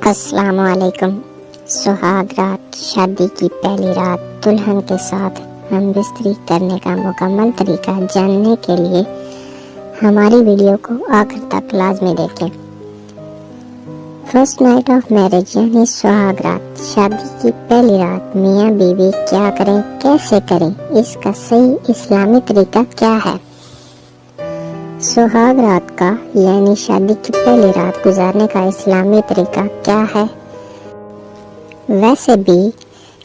السلام علیکم۔ سہاگ رات، شادی کی پہلی رات، دلہن کے ساتھ ہم بستری کرنے کا مکمل طریقہ جاننے کے لیے ہماری ویڈیو کو آخر تک لازمی دیکھیں۔ فرسٹ نائٹ آف میرج یعنی سہاگ رات، شادی کی پہلی رات میاں بیوی کیا کریں، کیسے کریں، اس کا صحیح اسلامی طریقہ کیا ہے؟ سہاگ رات کا یعنی شادی کی پہلی رات گزارنے کا اسلامی طریقہ کیا ہے؟ ویسے بھی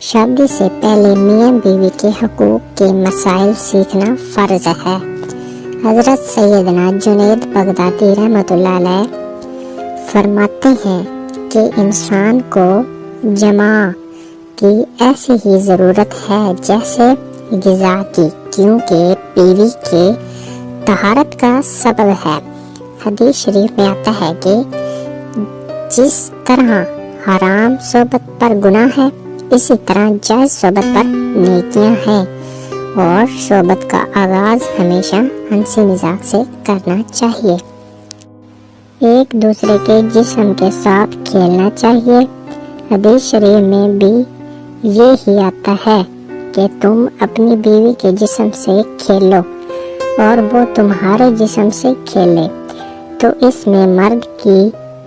شادی سے پہلے میاں بیوی کے حقوق کے مسائل سیکھنا فرض ہے۔ حضرت سیدنا جنید بغدادی رحمۃ اللہ علیہ فرماتے ہیں کہ انسان کو جماع کی ایسی ہی ضرورت ہے جیسے غذا کی، کیونکہ بیوی کے طہارت کا سبب ہے۔ حدیث شریف میں آتا ہے کہ جس طرح حرام صحبت پر گناہ ہے، اسی طرح جائز صحبت پر نیکیاں ہیں، اور صحبت کا آغاز ہمیشہ ہنسی مذاق سے کرنا چاہیے۔ ایک دوسرے کے جسم کے ساتھ کھیلنا چاہیے۔ حدیث شریف میں بھی یہی آتا ہے کہ تم اپنی بیوی کے جسم سے کھیلو اور وہ تمہارے جسم سے کھیلے، تو اس میں مرد کی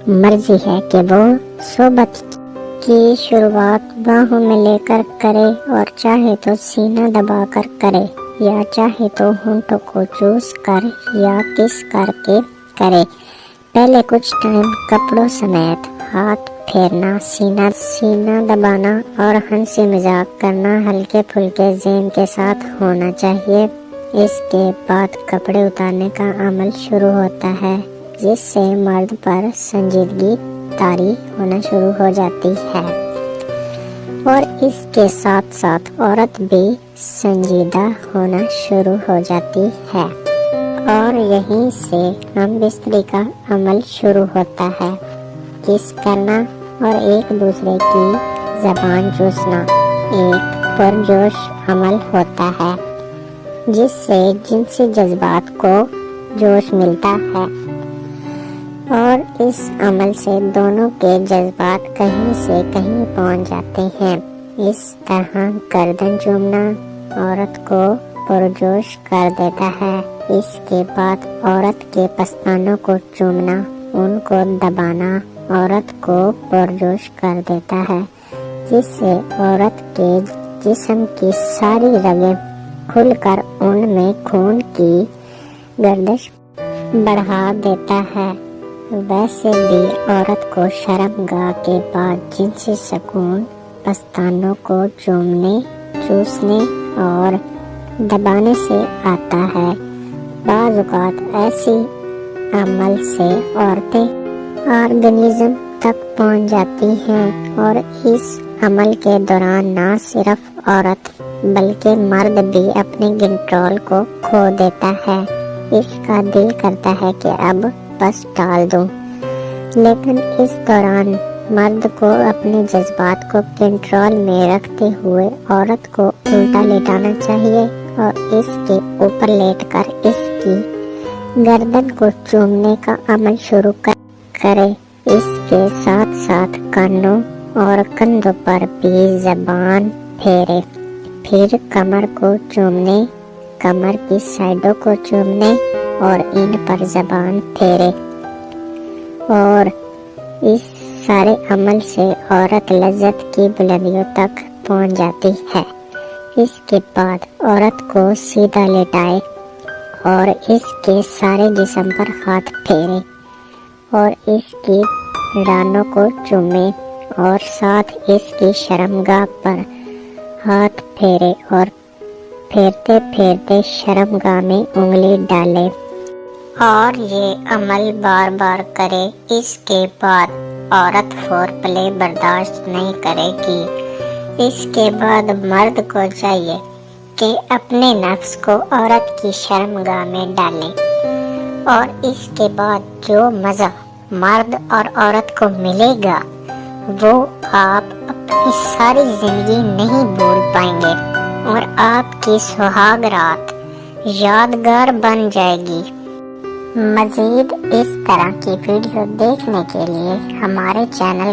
مرضی ہے کہ وہ صحبت کی شروعات باہوں میں لے کر کرے، اور چاہے تو سینہ دبا کر کرے، یا چاہے تو ہونٹوں کو چوس کر یا کس کر کے کرے۔ پہلے کچھ ٹائم کپڑوں سمیت ہاتھ پھیرنا، سینہ دبانا اور ہنسی مذاق کرنا ہلکے پھلکے ذہن کے ساتھ ہونا چاہیے۔ اس کے بعد کپڑے اتارنے کا عمل شروع ہوتا ہے، جس سے مرد پر سنجیدگی طاری ہونا شروع ہو جاتی ہے، اور اس کے ساتھ ساتھ عورت بھی سنجیدہ ہونا شروع ہو جاتی ہے، اور یہیں سے ہم بستری کا عمل شروع ہوتا ہے، کس کرنا اور ایک دوسرے کی زبان چوسنا ایک پرجوش عمل ہوتا ہے، جس سے جنسی جذبات کو جوش ملتا ہے، اور اس عمل سے دونوں کے جذبات کہیں سے کہیں پہنچ جاتے ہیں۔ اس طرح گردن چومنا عورت کو پرجوش کر دیتا ہے۔ اس کے بعد عورت کے پستانوں کو چومنا، ان کو دبانا عورت کو پرجوش کر دیتا ہے، جس سے عورت کے جسم کی ساری رگیں کھل کر ان میں خون کی گردش بڑھا دیتا ہے۔ ویسے بھی عورت کو شرم گاہ کے بعد جنسی سکون پستانوں کو چومنے، چوسنے اور دبانے سے آتا ہے۔ بعض اوقات ایسی عمل سے عورتیں آرگنزم تک پہنچ جاتی ہیں، اور اس عمل کے دوران نہ صرف عورت بلکہ مرد بھی اپنے کنٹرول کو کھو دیتا ہے۔ اس کا دل کرتا ہے کہ اب بس ٹال دوں، لیکن اس دوران مرد کو اپنے جذبات کو کنٹرول میں رکھتے ہوئے عورت کو الٹا لیٹانا چاہیے، اور اس کے اوپر لیٹ کر اس کی گردن کو چومنے کا عمل شروع کرے۔ اس کے ساتھ ساتھ کانوں اور کندھوں پر بھی زبان پھیرے، پھر کمر کو چومنے، کمر کی سائڈوں کو چومنے اور ان پر زبان پھیرے، اور اس سارے عمل سے عورت لذت کی بلندیوں تک پہنچ جاتی ہے۔ اس کے بعد عورت کو سیدھا لیٹائے اور اس کے سارے جسم پر ہاتھ پھیرے، اور اس کی رانوں کو چومے، اور ساتھ اس کی شرمگاہ پر ہاتھ پھیرے، اور پھیرتے پھیرتے شرمگاہ میں انگلی ڈالے، اور یہ عمل بار بار کرے۔ اس کے بعد عورت فور پلے برداشت نہیں کرے گی۔ اس کے بعد مرد کو چاہیے کہ اپنے نفس کو عورت کی شرمگاہ میں ڈالے، اور اس کے بعد جو مزہ مرد اور عورت کو ملے گا وہ آپ اپنی ساری زندگی نہیں بھول پائیں گے، اور آپ کی سہاگ رات یادگار بن جائے گی۔ مزید اس طرح کی ویڈیو دیکھنے کے لیے ہمارے چینل